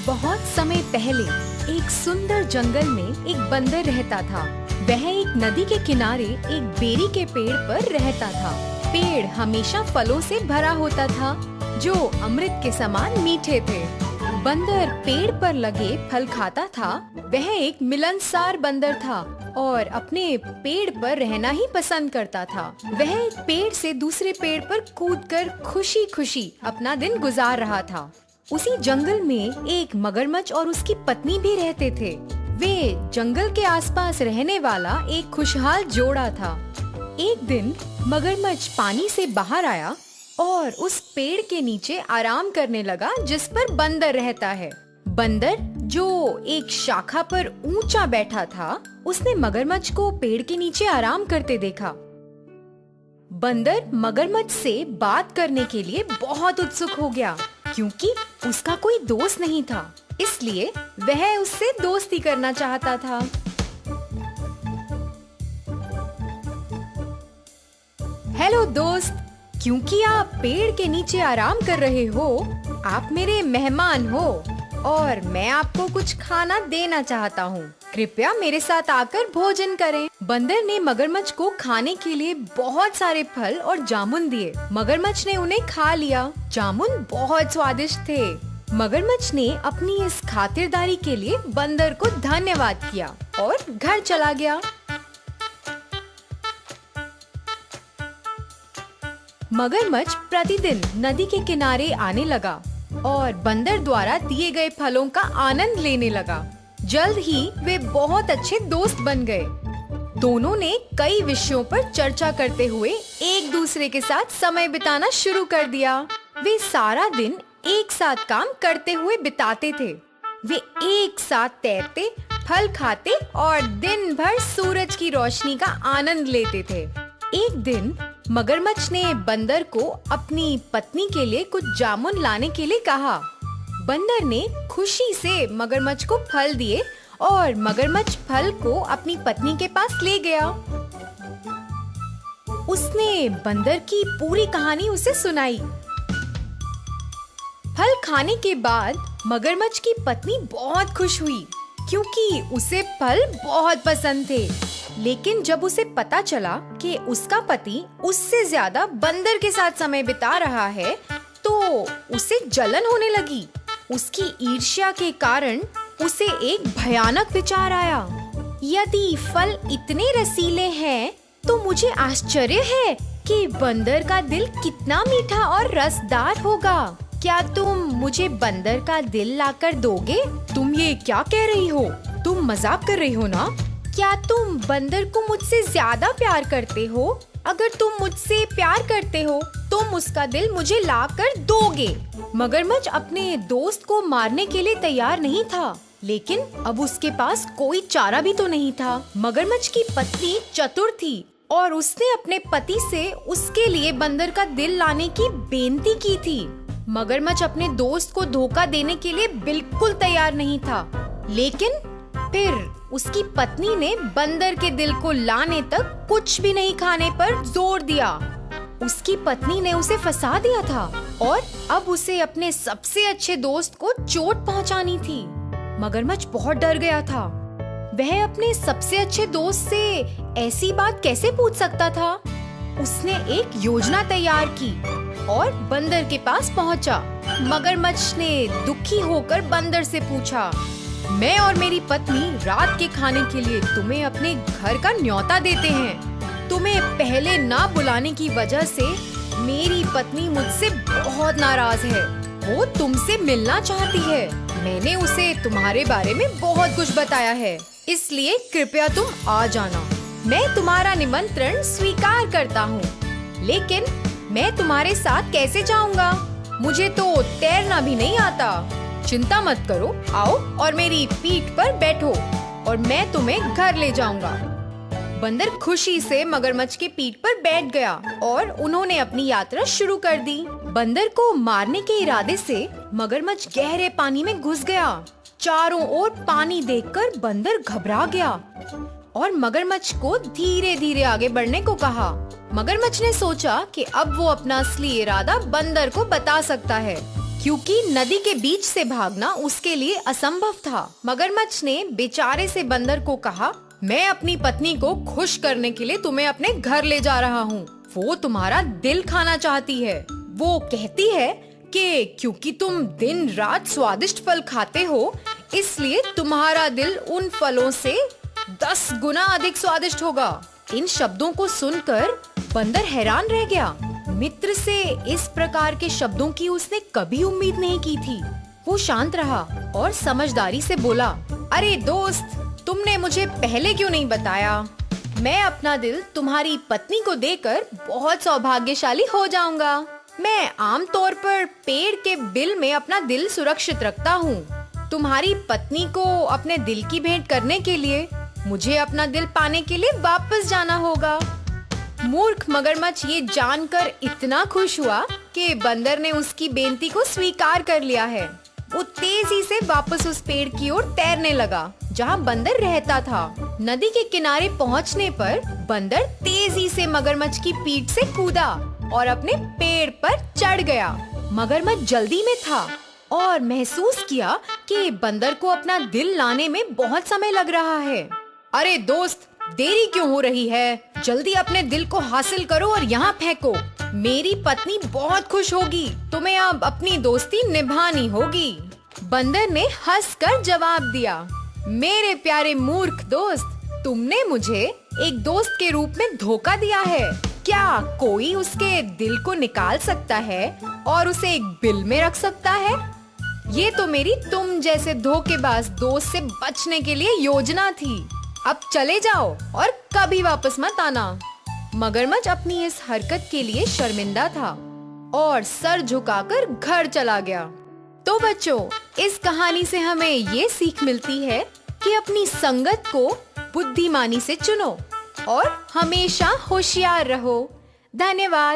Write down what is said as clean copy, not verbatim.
बहुत समय पहले एक सुंदर जंगल में एक बंदर रहता था। वह एक नदी के किनारे एक बेरी के पेड़ पर रहता था। पेड़ हमेशा फलों से भरा होता था जो अमृत के समान मीठे थे। बंदर पेड़ पर लगे फल खाता था। वह एक मिलनसार बंदर था और अपने पेड़ पर रहना ही पसंद करता था। वह एक पेड़ से दूसरे पेड़ पर कूदकर खुशी खुशी अपना दिन गुजार रहा था। उसी जंगल में एक मगरमच्छ और उसकी पत्नी भी रहते थे। वे जंगल के आसपास रहने वाला एक खुशहाल जोड़ा था। एक दिन मगरमच्छ पानी से बाहर आया और उस पेड़ के नीचे आराम करने लगा जिस पर बंदर रहता है। बंदर जो एक शाखा पर ऊंचा बैठा था, उसने मगरमच्छ को पेड़ के नीचे आराम करते देखा। बंदर मगरमच्छ से बात करने के लिए बहुत उत्सुक हो गया क्योंकि उसका कोई दोस्त नहीं था, इसलिए वह उससे दोस्ती करना चाहता था। हेलो दोस्त, क्योंकि आप पेड़ के नीचे आराम कर रहे हो, आप मेरे मेहमान हो और मैं आपको कुछ खाना देना चाहता हूँ। कृपया मेरे साथ आकर भोजन करें। बंदर ने मगरमच्छ को खाने के लिए बहुत सारे फल और जामुन दिए। मगरमच्छ ने उन्हें खा लिया। जामुन बहुत स्वादिष्ट थे। मगरमच्छ ने अपनी इस खातिरदारी के लिए बंदर को धन्यवाद किया और घर चला गया। मगरमच्छ प्रतिदिन नदी के किनारे आने लगा और बंदर द्वारा दिए गए फलों का आनंद लेने लगा। जल्द ही वे बहुत अच्छे दोस्त बन गए। दोनों ने कई विषयों पर चर्चा करते हुए एक दूसरे के साथ समय बिताना शुरू कर दिया। वे सारा दिन एक साथ काम करते हुए बिताते थे। वे एक साथ तैरते, फल खाते और दिन भर सूरज की रोशनी का आनंद लेते थे। एक दिन मगरमच्छ ने बंदर को अपनी पत्नी के लिए कुछ जामुन लाने के लिए कहा। बंदर ने खुशी से मगरमच्छ को फल दिए और मगरमच्छ फल को अपनी पत्नी के पास ले गया। उसने बंदर की पूरी कहानी उसे सुनाई। फल खाने के बाद मगरमच्छ की पत्नी बहुत खुश हुई क्योंकि उसे फल बहुत पसंद थे। लेकिन जब उसे पता चला कि उसका पति उससे ज्यादा बंदर के साथ समय बिता रहा है, तो उसे जलन होने लगी। उसकी ईर्ष्या के कारण उसे एक भयानक विचार आया। यदि फल इतने रसीले हैं, तो मुझे आश्चर्य है कि बंदर का दिल कितना मीठा और रसदार होगा। क्या तुम मुझे बंदर का दिल लाकर दोगे? तुम ये क्या कह रही हो? तुम मजाक कर रही हो ना? क्या तुम बंदर को मुझसे ज्यादा प्यार करते हो? अगर तुम मुझसे प्यार करते हो, तुम उसका दिल मुझे लाकर दोगे। मगरमच्छ अपने दोस्त को मारने के लिए तैयार नहीं था, लेकिन अब उसके पास कोई चारा भी तो नहीं था। मगरमच्छ की पत्नी चतुर थी और उसने अपने पति से उसके लिए बंदर का दिल लाने की बेनती की थी। मगरमच्छ अपने दोस्त को धोखा देने के लिए बिल्कुल तैयार नहीं था, लेकिन फिर उसकी पत्नी ने बंदर के दिल को लाने तक कुछ भी नहीं खाने पर जोर दिया। उसकी पत्नी ने उसे फंसा दिया था और अब उसे अपने सबसे अच्छे दोस्त को चोट पहुंचानी थी। मगरमच्छ बहुत डर गया था। वह अपने सबसे अच्छे दोस्त से ऐसी बात कैसे पूछ सकता था? उसने एक योजना तैयार की और बंदर के पास पहुंचा। मगरमच्छ ने दुखी होकर बंदर से पूछा, मैं और मेरी पत्नी रात के खाने के लिए तुम्हें अपने घर का न्योता देते हैं। तुम्हें पहले ना बुलाने की वजह से मेरी पत्नी मुझसे बहुत नाराज है। वो तुमसे मिलना चाहती है। मैंने उसे तुम्हारे बारे में बहुत कुछ बताया है, इसलिए कृपया तुम आ जाना। मैं तुम्हारा निमंत्रण स्वीकार करता हूँ, लेकिन मैं तुम्हारे साथ कैसे जाऊँगा? मुझे तो तैरना भी नहीं आता। चिंता मत करो, आओ और मेरी पीठ पर बैठो और मैं तुम्हें घर ले जाऊंगा। बंदर खुशी से मगरमच्छ की पीठ पर बैठ गया और उन्होंने अपनी यात्रा शुरू कर दी। बंदर को मारने के इरादे से मगरमच्छ गहरे पानी में घुस गया। चारों ओर पानी देखकर बंदर घबरा गया और मगरमच्छ को धीरे धीरे आगे बढ़ने को कहा। मगरमच्छ ने सोचा कि अब वो अपना असली इरादा बंदर को बता सकता है, क्योंकि नदी के बीच से भागना उसके लिए असंभव था। मगरमच्छ ने बेचारे से बंदर को कहा, मैं अपनी पत्नी को खुश करने के लिए तुम्हें अपने घर ले जा रहा हूँ। वो तुम्हारा दिल खाना चाहती है। वो कहती है कि क्योंकि तुम दिन रात स्वादिष्ट फल खाते हो, इसलिए तुम्हारा दिल उन फलों से 10 गुना अधिक स्वादिष्ट होगा। इन शब्दों को सुनकर बंदर हैरान रह गया। मित्र से इस प्रकार के शब्दों की उसने कभी उम्मीद नहीं की थी। वो शांत रहा और समझदारी से बोला, अरे दोस्त, तुमने मुझे पहले क्यों नहीं बताया? मैं अपना दिल तुम्हारी पत्नी को देकर बहुत सौभाग्यशाली हो जाऊंगा। मैं आमतौर पर पेड़ के बिल में अपना दिल सुरक्षित रखता हूँ। तुम्हारी पत्नी को अपने दिल की भेंट करने के लिए मुझे अपना दिल पाने के लिए वापस जाना होगा। मूर्ख मगरमच्छ ये जानकर इतना खुश हुआ कि बंदर ने उसकी बेनती को स्वीकार कर लिया है। वो तेजी से वापस उस पेड़ की ओर तैरने लगा जहाँ बंदर रहता था। नदी के किनारे पहुँचने पर बंदर तेजी से मगरमच्छ की पीठ से कूदा और अपने पेड़ पर चढ़ गया। मगरमच्छ जल्दी में था और महसूस किया कि बंदर को अपना दिल लाने में बहुत समय लग रहा है। अरे दोस्त, देरी क्यों हो रही है? जल्दी अपने दिल को हासिल करो और यहाँ फेंको। मेरी पत्नी बहुत खुश होगी। तुम्हें अब अपनी दोस्ती निभानी होगी। बंदर ने हंसकर जवाब दिया, मेरे प्यारे मूर्ख दोस्त, तुमने मुझे एक दोस्त के रूप में धोखा दिया है। क्या कोई उसके दिल को निकाल सकता है और उसे एक बिल में रख सकता है? ये तो मेरी तुम जैसे धोखेबाज दोस्त से बचने के लिए योजना थी। अब चले जाओ और कभी वापस मत आना। मगरमच्छ अपनी इस हरकत के लिए शर्मिंदा था और सर झुकाकर घर चला गया। तो बच्चों, इस कहानी से हमें ये सीख मिलती है कि अपनी संगत को बुद्धिमानी से चुनो और हमेशा होशियार रहो। धन्यवाद।